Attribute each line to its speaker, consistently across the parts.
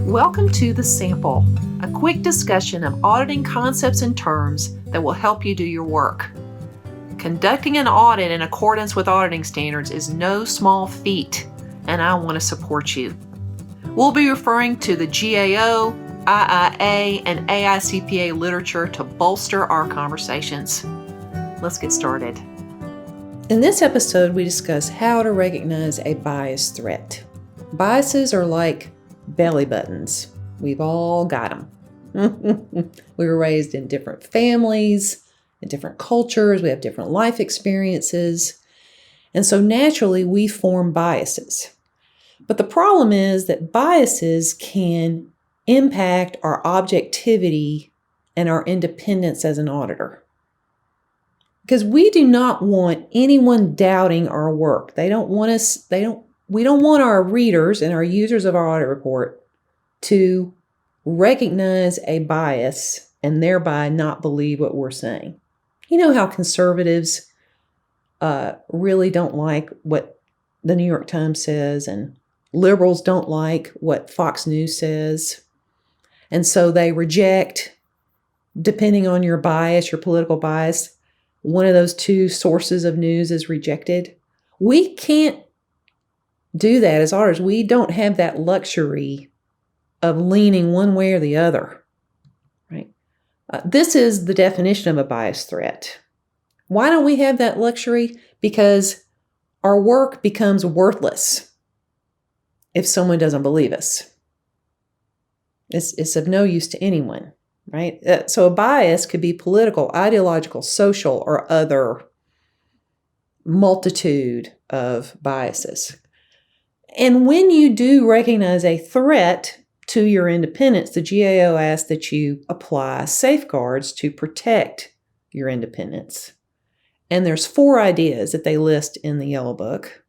Speaker 1: Welcome to The Sample, a quick discussion of auditing concepts and terms that will help you do your work. Conducting an audit in accordance with auditing standards is no small feat, and I want to support you. We'll be referring to the GAO, IIA, and AICPA literature to bolster our conversations. Let's get started. In this episode, we discuss how to recognize a bias threat. Biases are like belly buttons. We've all got them. We were raised in different families, in different cultures. We have different life experiences. And so naturally, we form biases. But the problem is that biases can impact our objectivity and our independence as an auditor. Because we do not want anyone doubting our work. We don't want our readers and our users of our audit report to recognize a bias and thereby not believe what we're saying. You know how conservatives really don't like what the New York Times says, and liberals don't like what Fox News says. And so they reject, depending on your bias, your political bias, one of those two sources of news is rejected. We can't do that as auditors. We don't have that luxury of leaning one way or the other, right? This is the definition of a bias threat. Why don't we have that luxury? Because our work becomes worthless if someone doesn't believe us. It's of no use to anyone, right? So a bias could be political, ideological, social, or other multitude of biases. And when you do recognize a threat to your independence, the GAO asks that you apply safeguards to protect your independence. And there's 4 ideas that they list in the Yellow Book.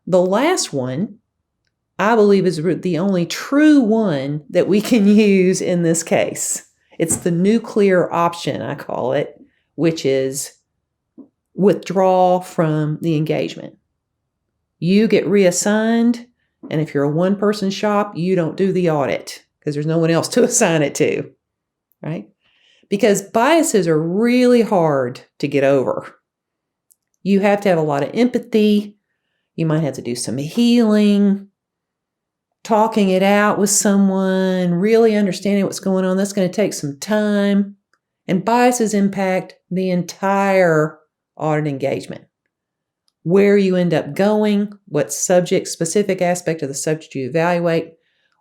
Speaker 1: The last one, I believe, is the only true one that we can use in this case. It's the nuclear option, I call it, which is withdraw from the engagement. You get reassigned, and if you're a one-person shop, you don't do the audit because there's no one else to assign it to, right? Because biases are really hard to get over. You have to have a lot of empathy. You might have to do some healing, talking it out with someone, really understanding what's going on. That's going to take some time. And biases impact the entire audit engagement. Where you end up going, what specific aspect of the subject you evaluate,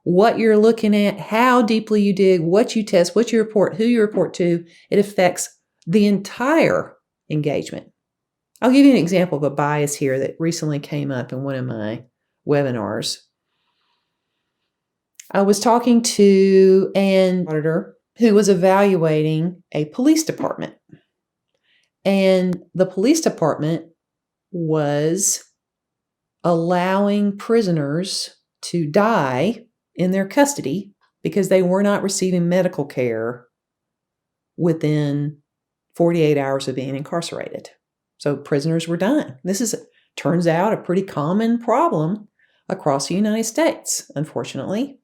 Speaker 1: what you're looking at, how deeply you dig, what you test, what you report, who you report to. It affects the entire engagement. I'll give you an example of a bias here that recently came up in one of my webinars. I was talking to an auditor who was evaluating a police department. And the police department was allowing prisoners to die in their custody because they were not receiving medical care within 48 hours of being incarcerated. So prisoners were dying. This turns out, a pretty common problem across the United States, unfortunately.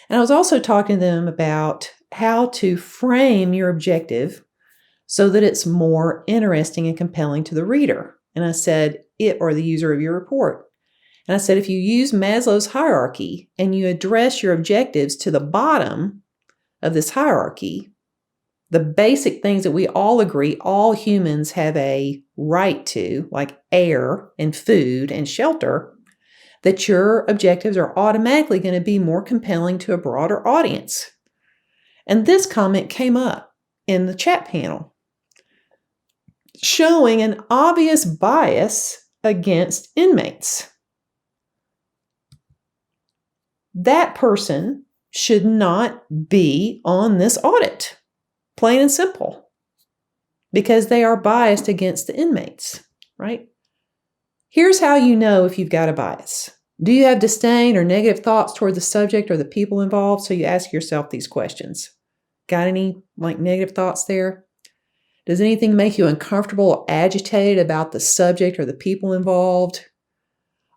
Speaker 1: And I was also talking to them about how to frame your objective so that it's more interesting and compelling to the reader. And I said, it or the user of your report. And I said, if you use Maslow's hierarchy and you address your objectives to the bottom of this hierarchy, the basic things that we all agree all humans have a right to, like air and food and shelter, that your objectives are automatically going to be more compelling to a broader audience. And this comment came up in the chat panel, showing an obvious bias against inmates. That person should not be on this audit, plain and simple, because they are biased against the inmates, right? Here's how you know if you've got a bias. Do you have disdain or negative thoughts toward the subject or the people involved? So you ask yourself these questions. Got any negative thoughts there? Does anything make you uncomfortable or agitated about the subject or the people involved?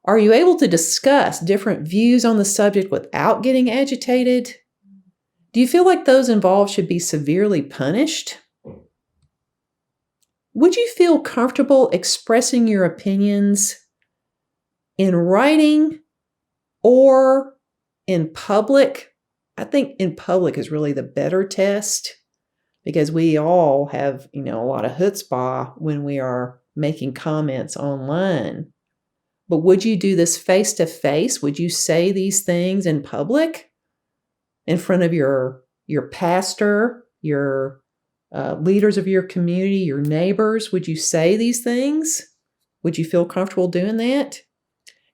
Speaker 1: Are you able to discuss different views on the subject without getting agitated? Do you feel like those involved should be severely punished? Would you feel comfortable expressing your opinions in writing or in public? I think in public is really the better test because we all have, a lot of chutzpah when we are making comments online. But would you do this face to face? Would you say these things in public in front of your pastor, your leaders of your community, your neighbors? Would you say these things? Would you feel comfortable doing that?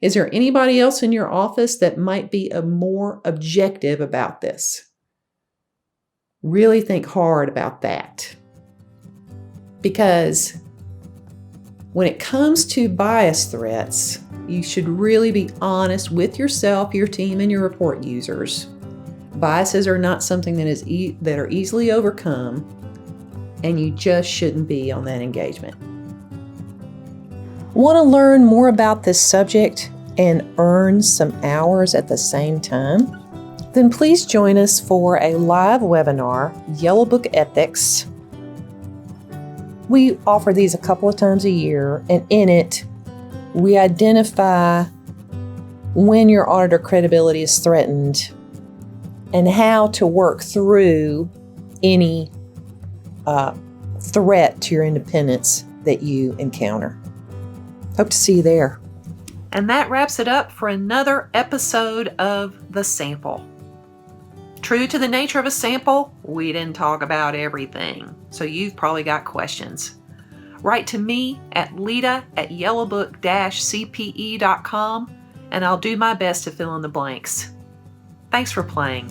Speaker 1: Is there anybody else in your office that might be more objective about this? Really think hard about that. Because when it comes to bias threats, you should really be honest with yourself, your team, and your report users. Biases are not something that are easily overcome, and you just shouldn't be on that engagement. Want to learn more about this subject and earn some hours at the same time? Then please join us for a live webinar, Yellowbook Ethics. We offer these a couple of times a year, and in it, we identify when your auditor credibility is threatened and how to work through any threat to your independence that you encounter. Hope to see you there. And that wraps it up for another episode of The Sample. True to the nature of a sample, we didn't talk about everything, so you've probably got questions. Write to me at Leita@Yellowbook-CPE.com, and I'll do my best to fill in the blanks. Thanks for playing.